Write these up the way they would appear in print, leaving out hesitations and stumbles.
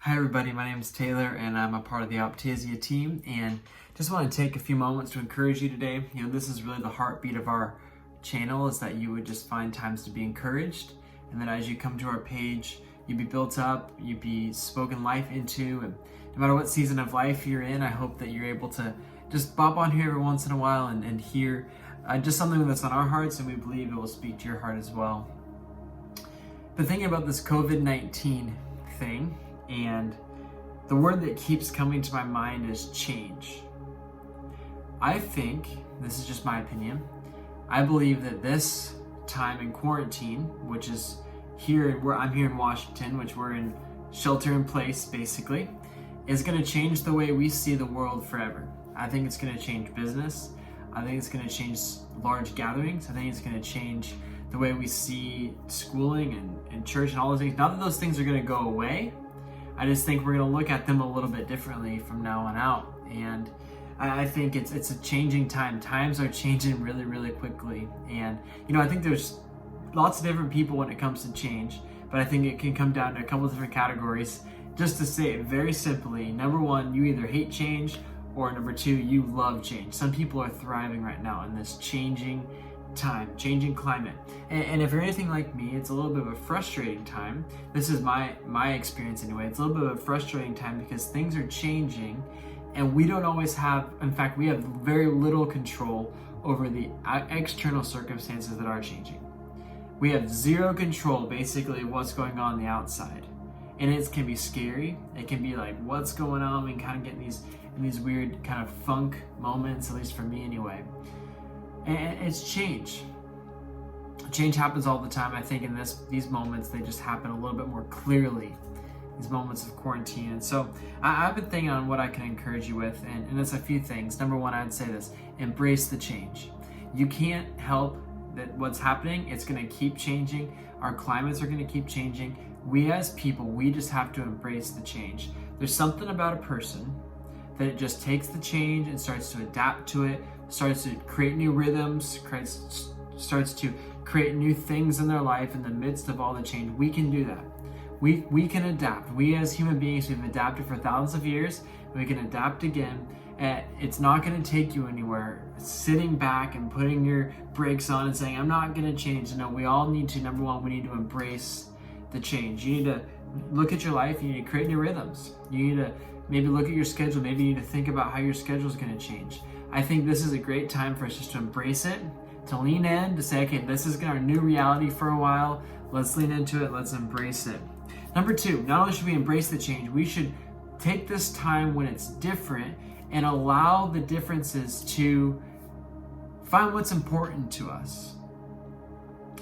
Hi everybody, my name is Taylor and I'm a part of the Optasia team, and just want to take a few moments to encourage you today. This is really the heartbeat of our channel, is that you would just find times to be encouraged, and that as you come to our page, you'd be built up, you'd be spoken life into, and no matter what season of life you're in, I hope that you're able to just bop on here every once in a while and hear just something that's on our hearts, and we believe it will speak to your heart as well. But thinking about this COVID-19 thing, and the word that keeps coming to my mind is change. I think, this is just my opinion, I believe that this time in quarantine, which is I'm here in Washington, which we're in shelter in place basically, is going to change the way we see the world forever. I think it's going to change business. I think it's going to change large gatherings. I think it's going to change the way we see schooling and church and all those things. Not that those things are going to go away. I just think we're going to look at them a little bit differently from now on out. And I think it's a changing time. Times are changing really, really quickly. And, I think there's lots of different people when it comes to change, but I think it can come down to a couple of different categories. Just to say it very simply, number one, you either hate change, or number two, you love change. Some people are thriving right now in this changing time, changing climate. And if you're anything like me, it's a little bit of a frustrating time. This is my experience anyway. It's a little bit of a frustrating time because things are changing and we don't always have, in fact, we have very little control over the external circumstances that are changing. We have zero control basically of what's going on the outside. And it can be scary. It can be like, what's going on? We can kind of get in these weird kind of funk moments, at least for me anyway. And it's change. Change happens all the time. I think in these moments, they just happen a little bit more clearly, these moments of quarantine. And so I've been thinking on what I can encourage you with, and it's a few things. Number one, I'd say this: embrace the change. You can't help that what's happening. It's going to keep changing. Our climates are going to keep changing. We as people, we just have to embrace the change. There's something about a person that it just takes the change and starts to adapt to it, starts to create new rhythms, starts to create new things in their life in the midst of all the change. We can do that. We can adapt. We as human beings, we've adapted for thousands of years. We can adapt again. It's not going to take you anywhere. Sitting back and putting your brakes on and saying, I'm not going to change. No, we all need to, number one, we need to embrace the change. You need to look at your life. You need to create new rhythms. You need to maybe look at your schedule. Maybe you need to think about how your schedule is going to change. I think this is a great time for us just to embrace it, to lean in, to say, okay, this is our new reality for a while. Let's lean into it. Let's embrace it. Number two, not only should we embrace the change, we should take this time when it's different and allow the differences to find what's important to us.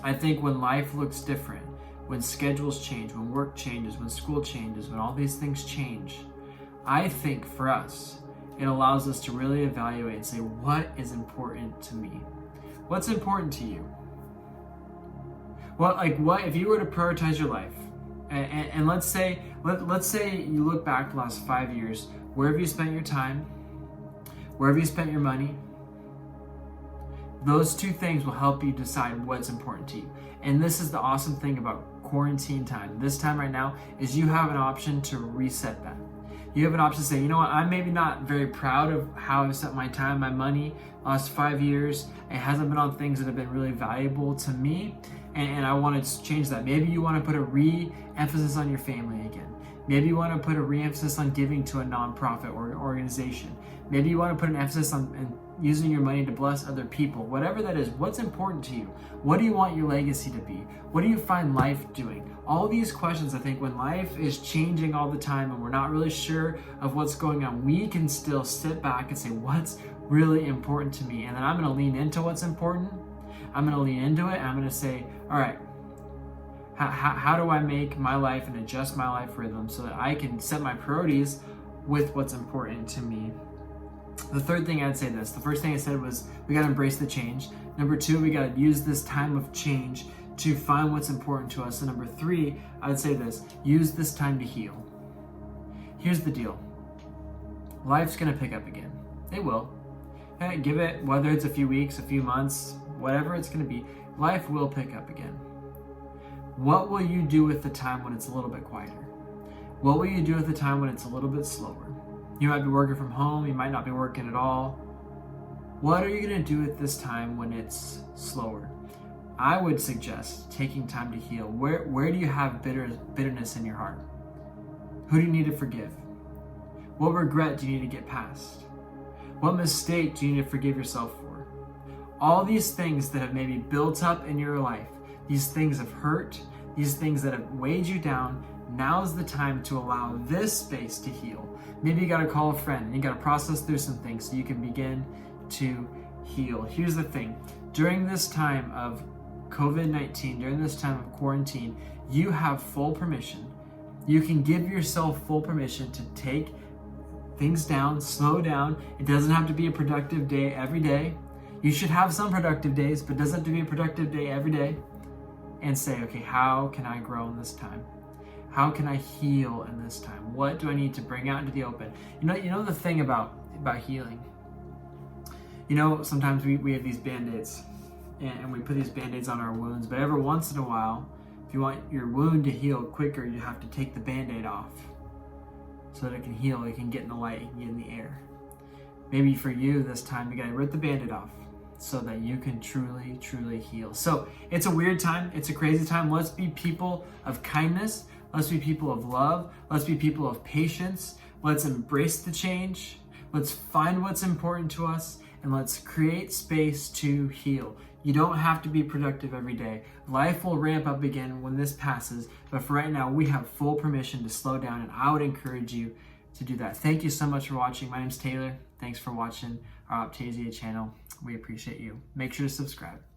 I think when life looks different, when schedules change, when work changes, when school changes, when all these things change, I think for us, it allows us to really evaluate and say, what is important to me? What's important to you? What if you were to prioritize your life, and let's say you look back the last 5 years, where have you spent your time? Where have you spent your money? Those two things will help you decide what's important to you. And this is the awesome thing about quarantine time. This time right now is you have an option to reset that. You have an option to say, you know what, I'm maybe not very proud of how I've spent my time, my money, last 5 years. It hasn't been on things that have been really valuable to me, and I want to change that. Maybe you want to put a re-emphasis on your family again. Maybe you want to put a re-emphasis on giving to a nonprofit or an organization. Maybe you want to put an emphasis on using your money to bless other people. Whatever that is, what's important to you? What do you want your legacy to be? What do you find life doing? All these questions, I think, when life is changing all the time and we're not really sure of what's going on, we can still sit back and say, what's really important to me? And then I'm going to lean into what's important. I'm going to lean into it, and I'm going to say, all right, how do I make my life and adjust my life rhythm so that I can set my priorities with what's important to me? The third thing I'd say this. The first thing I said was we got to embrace the change. Number two, we got to use this time of change to find what's important to us. And number three, I would say this: use this time to heal. Here's the deal. Life's going to pick up again. It will. Give it, whether it's a few weeks, a few months, whatever it's going to be, life will pick up again. What will you do with the time when it's a little bit quieter? What will you do at the time when it's a little bit slower? You might be working from home, you might not be working at all. What are you going to do at this time when it's slower? I would suggest taking time to heal. Where do you have bitterness in your heart? Who do you need to forgive? What regret do you need to get past? What mistake do you need to forgive yourself for? All these things that have maybe built up in your life, these things have hurt, these things that have weighed you down, now's the time to allow this space to heal. Maybe you got to call a friend and you got to process through some things so you can begin to heal. Here's the thing. During this time of COVID-19, during this time of quarantine, you have full permission. You can give yourself full permission to take things down, slow down. It doesn't have to be a productive day every day. You should have some productive days, but it doesn't have to be a productive day every day. And say, okay, how can I grow in this time? How can I heal in this time? What do I need to bring out into the open? You know the thing about healing. Sometimes we have these Band-Aids and we put these Band-Aids on our wounds, but every once in a while, if you want your wound to heal quicker, you have to take the Band-Aid off so that it can heal, it can get in the light, it can get in the air. Maybe for you this time, you gotta rip the Band-Aid off so that you can truly, truly heal. So it's a weird time, it's a crazy time. Let's be people of kindness. Let's be people of love. Let's be people of patience. Let's embrace the change. Let's find what's important to us and let's create space to heal. You don't have to be productive every day. Life will ramp up again when this passes, but for right now, we have full permission to slow down, and I would encourage you to do that. Thank you so much for watching. My name's Taylor. Thanks for watching our Optasia channel. We appreciate you. Make sure to subscribe.